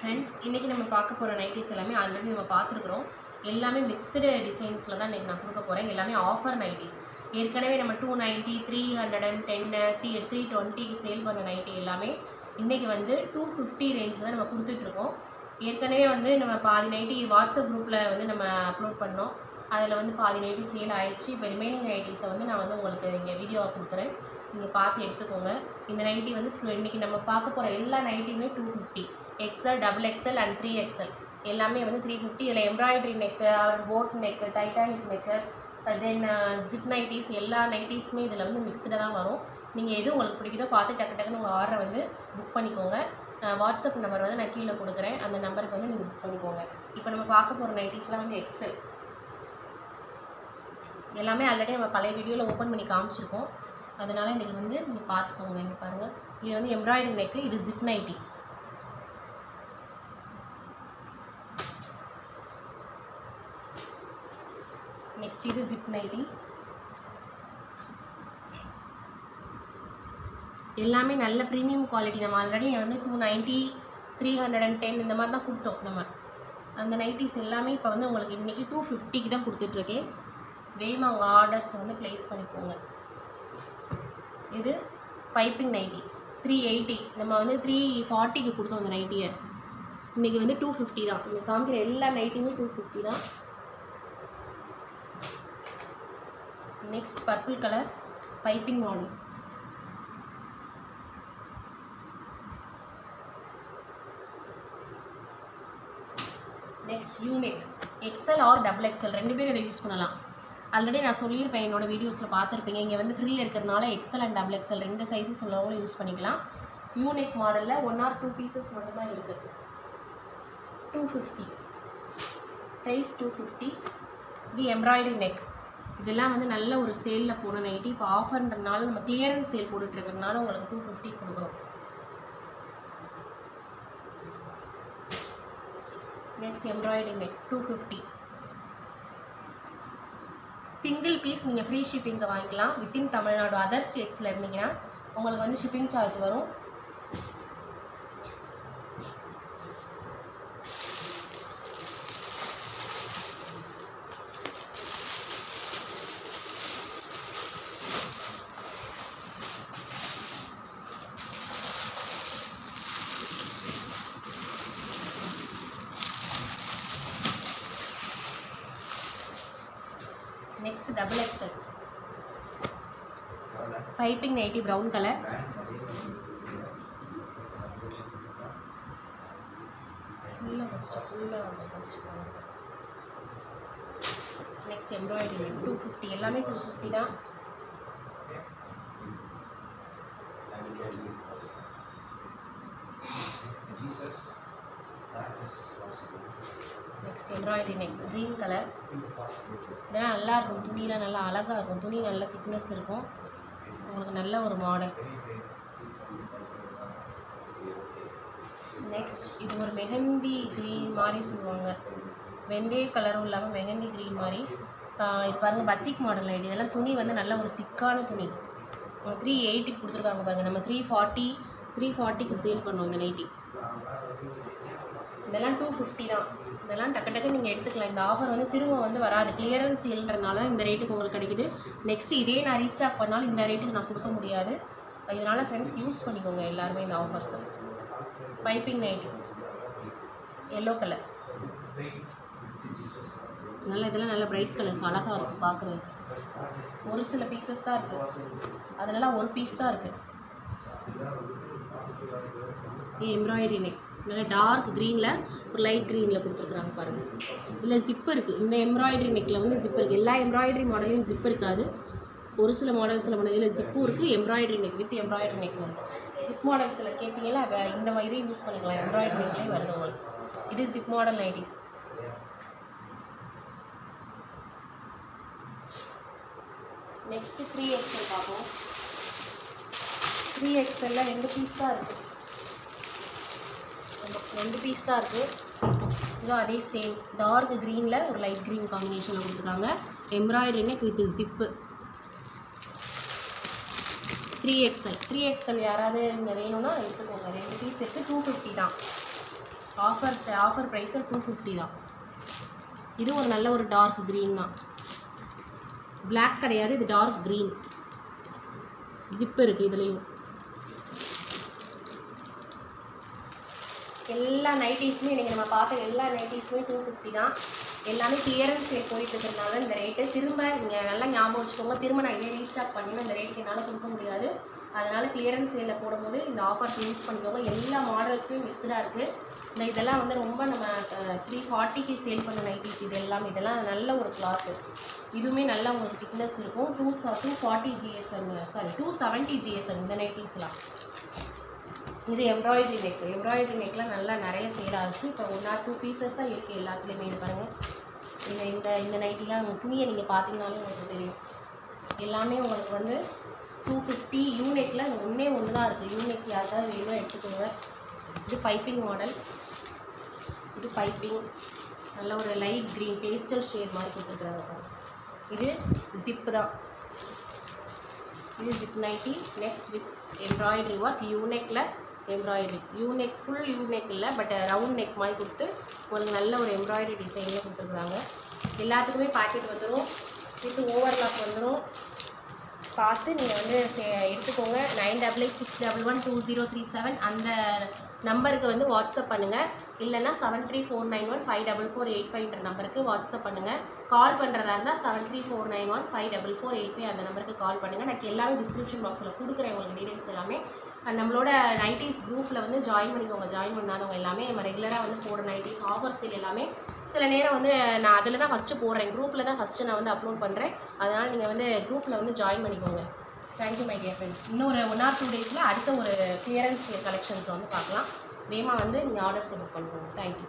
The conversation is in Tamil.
ஃப்ரெண்ட்ஸ், இன்றைக்கி நம்ம பார்க்க போகிற நைட்டிஸ் எல்லாமே ஆல்ரெடி நம்ம பார்த்துருக்குறோம். எல்லாமே மிக்ஸ்டு டிசைன்ஸில் தான் இன்றைக்கி நான் கொடுக்க போகிறேன். எல்லாமே ஆஃபர் நைட்டிஸ். ஏற்கனவே நம்ம 290, 310, 320க்கு சேல் பண்ண நைட்டி எல்லாமே இன்றைக்கி வந்து 250 ரேஞ்சில் தான் நம்ம கொடுத்துட்ருக்கோம். ஏற்கனவே வந்து நம்ம பாதி நைட்டி வாட்ஸ்அப் குரூப்பில் வந்து நம்ம அப்லோட் பண்ணோம். அதில் வந்து பாதி நைட்டி சேல் ஆயிடுச்சு. இப்போ ரிமைனிங் நைட்டிஸை வந்து நான் வந்து உங்களுக்கு இங்கே வீடியோவாக கொடுக்குறேன். நீங்கள் பார்த்து எடுத்துக்கோங்க. இந்த நைட்டி வந்து இன்றைக்கி நம்ம பார்க்க போகிற எல்லா நைட்டியுமே 250, XL, XXL அண்ட் 3XL எல்லாமே வந்து 350. இதில் embroidery neck, boat neck, titanic neck, then zip nighties, எல்லா நைட்டிஸுமே இதில் வந்து மிக்ஸ்டாக தான் வரும். நீங்கள் எது உங்களுக்கு பிடிக்குதோ பார்த்து டக்குன்னு உங்கள் ஆர்டரை வந்து புக் பண்ணிக்கோங்க. வாட்ஸ்அப் நம்பர் வந்து நான் கீழே கொடுக்குறேன். அந்த நம்பருக்கு வந்து நீங்கள் புக் பண்ணிக்கோங்க. இப்போ நம்ம பார்க்க போகிற நைட்டிஸ்லாம் வந்து XL எல்லாமே ஆல்ரெடி நம்ம பழைய வீடியோவில் ஓப்பன் பண்ணி காமிச்சிருக்கோம். அதனால் இன்றைக்கி வந்து நீங்கள் பார்த்துக்கோங்க. இங்கே பாருங்கள், இது வந்து எம்ப்ராய்டரி நெக்கு, இது ஜிப் நைட்டி. நெக்ஸ்ட் இது ஜிப் நைட்டி. எல்லாமே நல்ல ப்ரீமியம் குவாலிட்டி. நம்ம ஆல்ரெடி வந்து 290, 310 இந்த மாதிரி தான் கொடுத்தோம் நம்ம. அந்த நைட்டிஸ் எல்லாமே இப்போ வந்து உங்களுக்கு இன்றைக்கி 250க்கு தான் கொடுத்துட்ருக்கேன். வேகமாக உங்கள் ஆர்டர்ஸ் வந்து ப்ளேஸ் பண்ணிக்கோங்க. இது பைப்பிங் நைட்டி 380. நம்ம வந்து 340க்கு கொடுத்தோம் அந்த நைட்டியை. இன்றைக்கி வந்து 250 தான். இன்றைக்கி காமிக்கிற எல்லா நைட்டியுமே 250 தான். Next purple colour piping model. Next unique XL or XXL ரெண்டு பேரும் இதை யூஸ் பண்ணலாம். ஆல்ரெடி நான் சொல்லியிருப்பேன், என்னோடய வீடியோஸில் பார்த்துருப்பீங்க. இங்கே வந்து ஃப்ரீயில் இருக்கிறதுனால XL அண்ட் XXL ரெண்டு சைஸஸ் உள்ளவங்களும் யூஸ் பண்ணிக்கலாம். யூனிக் மாடலில் 1 or 2 பீசஸ் மட்டும்தான் இருக்குது. 250 ப்ரைஸ் 250. இது எம்ப்ராய்டரி நெக். இதெல்லாம் வந்து நல்ல ஒரு சேலில் போன நைட்டி. இப்போ ஆஃபர்ன்றதுனால நம்ம கிளியரன்ஸ் சேல் போட்டுட்ருக்கிறதுனால உங்களுக்கு 250 கொடுக்குறோம். Next embroidery neck 250. Single piece நீங்கள் ஃப்ரீ ஷிப்பிங்கை வாங்கிக்கலாம். வித்தின் தமிழ்நாடு. அதர் ஸ்டேட்ஸில் இருந்தீங்கன்னா உங்களுக்கு வந்து ஷிப்பிங் சார்ஜ் வரும். Next XXL piping nighty brown colour. Next embroidery 250. எல்லாமே 250 தான். Next embroidery neck green colour. இதெல்லாம் நல்லாயிருக்கும். துணியெலாம் நல்லா அழகாக இருக்கும். துணி நல்ல திக்னஸ் இருக்கும். உங்களுக்கு நல்ல ஒரு மாடல். நெக்ஸ்ட் இது ஒரு மெஹந்தி க்ரீன் மாதிரி சொல்லுவாங்க. வெந்தய கலரும் இல்லாமல் மெஹந்தி க்ரீன் மாதிரி. இது பாருங்கள், பத்திக் மாடல் நைட்டி. இதெல்லாம் துணி வந்து நல்ல ஒரு திக்கான துணி. 380 கொடுத்துருக்காங்க பாருங்கள். நம்ம 340க்கு சேல் பண்ணோம் இந்த நைட்டி. இதெல்லாம் 250 தான். இதெல்லாம் டக்கு நீங்கள் எடுத்துக்கலாம். இந்த ஆஃபர் வந்து திரும்ப வந்து வராது. கிளியரன்ஸ் சேல்ன்றனால இந்த ரேட்டுக்கு உங்களுக்கு கிடைக்குது. நெக்ஸ்ட் இதே நான் ரீஸ்டாக் பண்ணாலும் இந்த ரேட்டுக்கு நான் கொடுக்க முடியாது. இதனால் ஃப்ரெண்ட்ஸ் யூஸ் பண்ணிக்கோங்க எல்லாருமே இந்த offers. Piping nighty yellow colour. இதெல்லாம் நல்ல பிரைட் கலர்ஸ், அழகாக இருக்குது பார்க்குறது. ஒரு சில பீசஸ் தான் இருக்குது. அதனால ஒரு பீஸ் தான் இருக்குது. எம்ப்ராய்டரி நெக் நல்ல டார்க் க்ரீனில் ஒரு லைட் க்ரீனில் கொடுத்துருக்குறாங்க பாருங்கள். இதில் ஜிப்பு இருக்குது. இந்த எம்ப்ராய்டரி நெக்கில் வந்து ஜிப் இருக்குது. எல்லா எம்ப்ராய்டரி மாடலையும் ஜிப் இருக்காது. ஒரு சில மாடல்ஸில் பண்ண இதில் ஜிப்பும் இருக்குது. Embroidery neck with embroidery neck வந்து ஜிப் மாடல்ஸில் கேட்பீங்களா, இந்த இதை யூஸ் பண்ணிக்கலாம். எம்ப்ராய்டரி நெக்லேயே வருது உங்களுக்கு. இது zip model nighties. Next 3XL பார்ப்போம். 3XLல 2 பீஸ் தான் இருக்குது. 2 பீஸ் தான் இருக்குது. இதுவும் அதே சேம் டார்க் க்ரீனில் ஒரு லைட் க்ரீன் காம்பினேஷனில் கொடுத்துருக்காங்க. Embroidery neck with zip. 3XL யாராவது இங்கே வேணும்னா எடுத்துக்கோங்க. 2 பீஸ் இருக்குது. 250 தான். ஆஃபர் ப்ரைஸில் 250 தான். இது ஒரு நல்ல ஒரு டார்க் க்ரீன் தான், பிளாக் கிடையாது, இது டார்க் க்ரீன். ஜிப் இருக்குது இதுலேயும். எல்லா நைட்டிஸுமே இன்றைக்கி நம்ம பார்த்த எல்லா நைட்டிஸுமே 250 தான். எல்லாமே கிளியரன்ஸில் போயிட்டு இருக்கிறதுனால இந்த ரேட்டு. திரும்ப நீங்கள் நல்லா ஞாபகம் வச்சுக்கோங்க, திரும்ப நான் இதே ரீஸ்டாக் பண்ணினா இந்த ரேட்டுக்கு என்னால் கொடுக்க முடியாது. அதனால் கிளியரன்ஸ் சேலில் போடும்போது இந்த ஆஃபர்ஸ் யூஸ் பண்ணிக்கோங்க. எல்லா மாடல்ஸுமே மிக்ஸ்டாக இருக்குது. இதெல்லாம் வந்து ரொம்ப நம்ம 340க்கு சேல் பண்ண நைட்டிஸ். இதெல்லாம் நல்ல ஒரு கிளாத்து. இதுவுமே நல்லா உங்களுக்கு திக்னஸ் இருக்கும். 240 GSM, சாரி 270 GSM இந்த நைட்டிஸ்லாம். இது எம்ப்ராய்டரி நெக்லாம் நல்லா நிறைய சேல் ஆச்சு. இப்போ 1 or 2 பீசஸ் தான் இருக்குது எல்லாத்துலேயுமே. இது பாருங்கள், இந்த நைட்டிலாம் உங்கள் துணியை நீங்கள் பார்த்தீங்கனாலே உங்களுக்கு தெரியும். எல்லாமே உங்களுக்கு வந்து 250. யூனெக்கில் ஒன்று தான் இருக்குது. யூனெக் யாருக்காவது வேணும் எடுத்துக்கோங்க. இது பைப்பிங் மாடல். இது பைப்பிங் நல்ல ஒரு லைட் க்ரீன் பேஸ்டல் ஷேட் மாதிரி கொடுத்துருக்குறாங்க. இது ஜிப்பு தான். இது zip nighty. Next with embroidery work. யூனெக்கில் எம்ப்ராய்டரி. யூனெக் ஃபுல் யூனெக் இல்லை, பட் ரவுண்ட் நெக் மாதிரி கொடுத்து உங்களுக்கு நல்ல ஒரு எம்ப்ராய்டரி டிசைனில் கொடுத்துருக்குறாங்க. எல்லாத்துக்குமே பாக்கெட் வந்துடும், வித் ஓவர்லாக் வந்துடும். பார்த்து நீங்கள் வந்து எடுத்துக்கோங்க. 9886112037 அந்த நம்பருக்கு வந்து வாட்ஸ்அப் பண்ணுங்கள். இல்லைன்னா 7349154485 நம்பருக்கு வாட்ஸ்அப் பண்ணுங்கள். கால் பண்ணுறதா இருந்தால் 7349154485 அந்த நம்பருக்கு கால் பண்ணுங்கள். நான் எல்லாமே டிஸ்கிரிப்ஷன் பாக்ஸில் கொடுக்குறேன் உங்களுக்கு டீட்டெயில்ஸ் எல்லாமே. நம்மளோட நைட்டிஸ் குரூப்பில் வந்து ஜாயின் பண்ணிக்கோங்க. ஜாயின் பண்ணாதவங்க எல்லாமே நம்ம ரெகுலராக வந்து போடுற நைட்டிஸ் ஆஃபர் சேல் எல்லாமே சில நேரம் வந்து நான் அதில் தான் ஃபஸ்ட்டு போடுறேன். குரூப்பில் தான் ஃபஸ்ட்டு நான் வந்து அப்லோட் பண்ணுறேன். அதனால் நீங்கள் வந்து குரூப்பில் வந்து ஜாயின் பண்ணிக்கோங்க. Thank you my dear friends. இன்னும் ஒரு 1 or 2 டேஸில் அடுத்த ஒரு கிளியரன்ஸ் கலெக்ஷன்ஸ் வந்து பார்க்கலாம். வேகமாக வந்து நீங்கள் ஆர்டர்ஸ் புக் பண்ணிக்கோங்க. தேங்க்யூ.